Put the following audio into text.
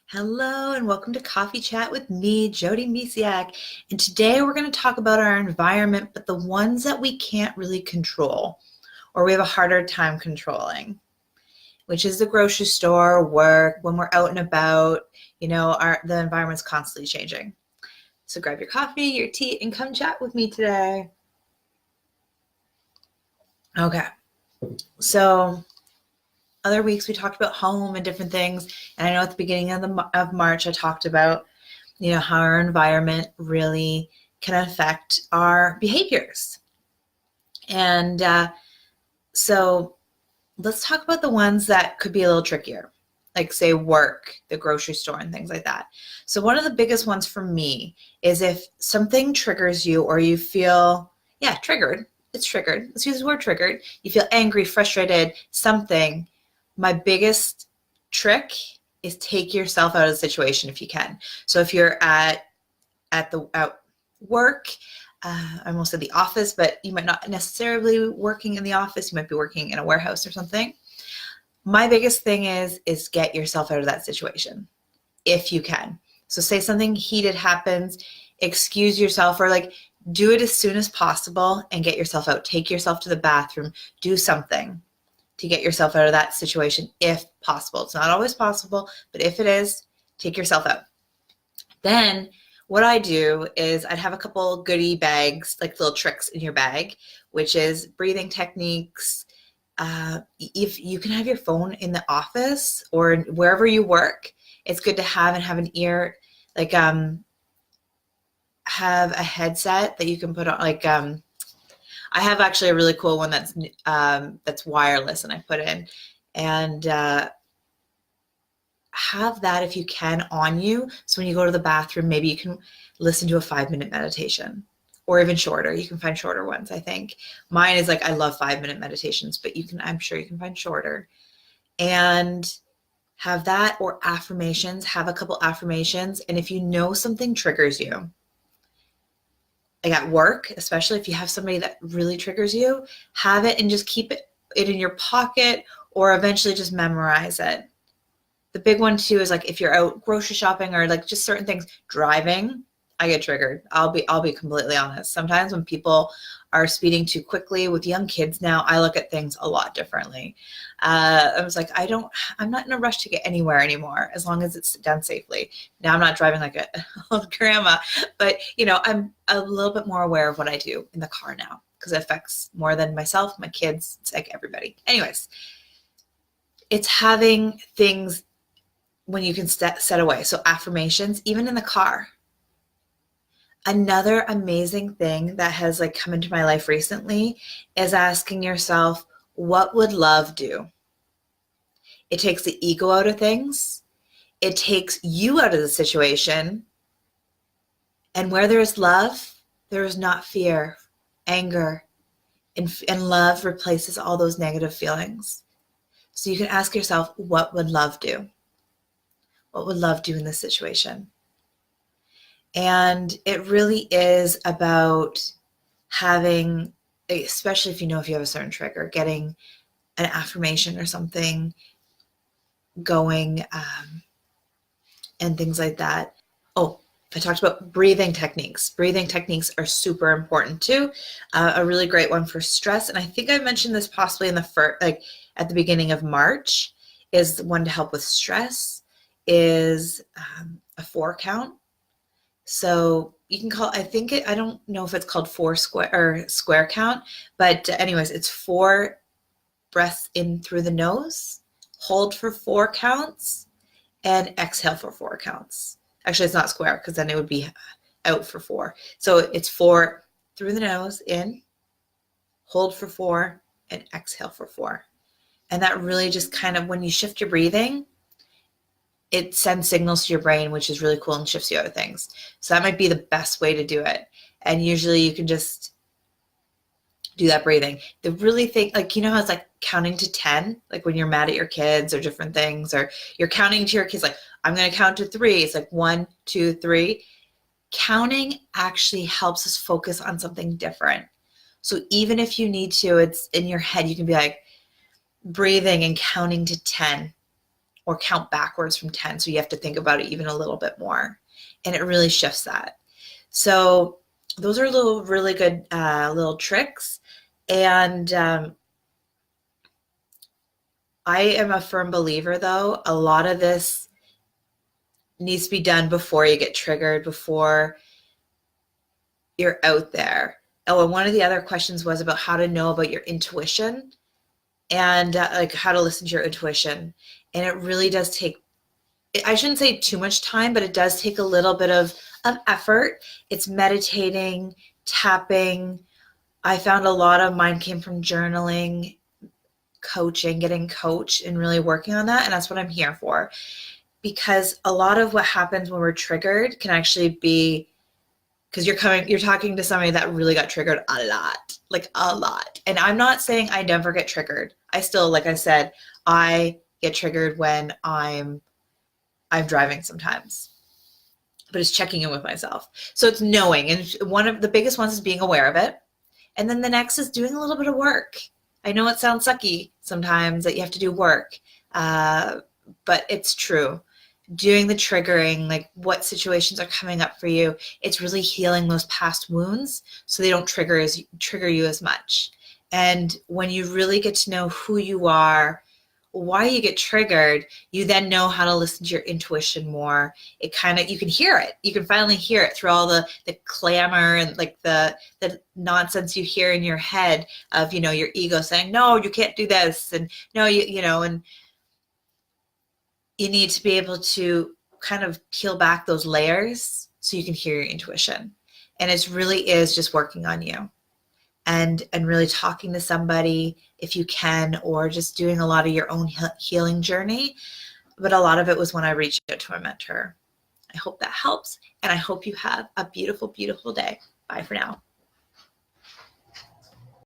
Hello and welcome to Coffee Chat with me, Jody Misiak. And today we're going to talk about our environment, but the ones that we can't really control or we have a harder time controlling, which is the grocery store, work, when we're out and about, the environment's constantly changing. So grab your coffee, your tea, and come chat with me today. Okay. So other weeks we talked about home and different things. And I know at the beginning of March, I talked about, how our environment really can affect our behaviors. And so let's talk about the ones that could be a little trickier, like say work, the grocery store, and things like that. So one of the biggest ones for me is if something triggers you or you feel, triggered. It's triggered. Let's use the word triggered. You feel angry, frustrated, something. My biggest trick is take yourself out of the situation if you can. So if you're at work, I almost said the office, but you might not necessarily be working in the office. You might be working in a warehouse or something. My biggest thing is get yourself out of that situation if you can. So say something heated happens, excuse yourself or do it as soon as possible and get yourself out. Take yourself to the bathroom, do something to get yourself out of that situation if possible. It's not always possible, but if it is, take yourself out. Then what I do is I'd have a couple goodie bags, like little tricks in your bag, which is breathing techniques. If you can have your phone in the office or wherever you work, it's good to have an ear, have a headset that you can put on, I have actually a really cool one that's wireless and I put in and have that if you can on you. So when you go to the bathroom, maybe you can listen to a 5-minute meditation or even shorter. You can find shorter ones, I think. Mine is I love 5-minute meditations, but I'm sure you can find shorter. And have that or affirmations, have a couple affirmations. And if you know something triggers you, at work, especially if you have somebody that really triggers you, have it and just keep it in your pocket or eventually just memorize it. The big one too is if you're out grocery shopping or just certain things, driving, I get triggered. I'll be completely honest. Sometimes when people are speeding too quickly with young kids now, I look at things a lot differently. I was I'm not in a rush to get anywhere anymore as long as it's done safely. Now I'm not driving like a old grandma, but I'm a little bit more aware of what I do in the car now because it affects more than myself, my kids, it's everybody. Anyways, it's having things when you can set away. So affirmations, even in the car. Another amazing thing that has come into my life recently is asking yourself, what would love do? It takes the ego out of things. It takes you out of the situation. And where there is love, there is not fear, anger, and love replaces all those negative feelings. So you can ask yourself, what would love do? What would love do in this situation? And it really is about having, especially if you have a certain trigger, getting an affirmation or something going and things like that. Oh, I talked about breathing techniques. Breathing techniques are super important too. A really great one for stress, and I think I mentioned this possibly in at the beginning of March, is one to help with stress is a 4 count. So you can call, I don't know if it's called 4 square or square count, but anyways, it's 4 breaths in through the nose, hold for 4 counts, and exhale for 4 counts. Actually, it's not square because then it would be out for 4. So it's 4 through the nose, in, hold for 4, and exhale for 4. And that really just kind of, when you shift your breathing, it sends signals to your brain, which is really cool and shifts you out of things. So that might be the best way to do it. And usually you can just do that breathing. The really thing, how it's counting to 10, when you're mad at your kids or different things, or you're counting to your kids, I'm going to count to 3. It's 1, 2, 3. Counting actually helps us focus on something different. So even if you need to, it's in your head, you can be breathing and counting to 10. or count backwards from 10. So you have to think about it even a little bit more. And it really shifts that. So those are really good little tricks. And I am a firm believer, though, a lot of this needs to be done before you get triggered, before you're out there. Oh, and one of the other questions was about how to know about your intuition and like how to listen to your intuition. And it really does take, I shouldn't say too much time, but it does take a little bit of effort. It's meditating, tapping. I found a lot of mine came from journaling, coaching, getting coached, and really working on that. And that's what I'm here for. Because a lot of what happens when we're triggered can actually be because you're talking to somebody that really got triggered a lot, like a lot. And I'm not saying I never get triggered. I still, like I said, I get triggered when I'm driving sometimes. But it's checking in with myself. So it's knowing. And one of the biggest ones is being aware of it. And then the next is doing a little bit of work. I know it sounds sucky sometimes that you have to do work, but it's true. Doing the triggering, like what situations are coming up for you, it's really healing those past wounds so they don't trigger you as much. And when you really get to know who you are, why you get triggered, you then know how to listen to your intuition more. It kind of, you can hear it. You can finally hear it through all the clamor and like the nonsense you hear in your head of, your ego saying, no, you can't do this. And no, and you need to be able to kind of peel back those layers so you can hear your intuition. And it really is just working on you and really talking to somebody if you can, or just doing a lot of your own healing journey. But a lot of it was when I reached out to a mentor. I hope that helps. And I hope you have a beautiful, beautiful day. Bye for now.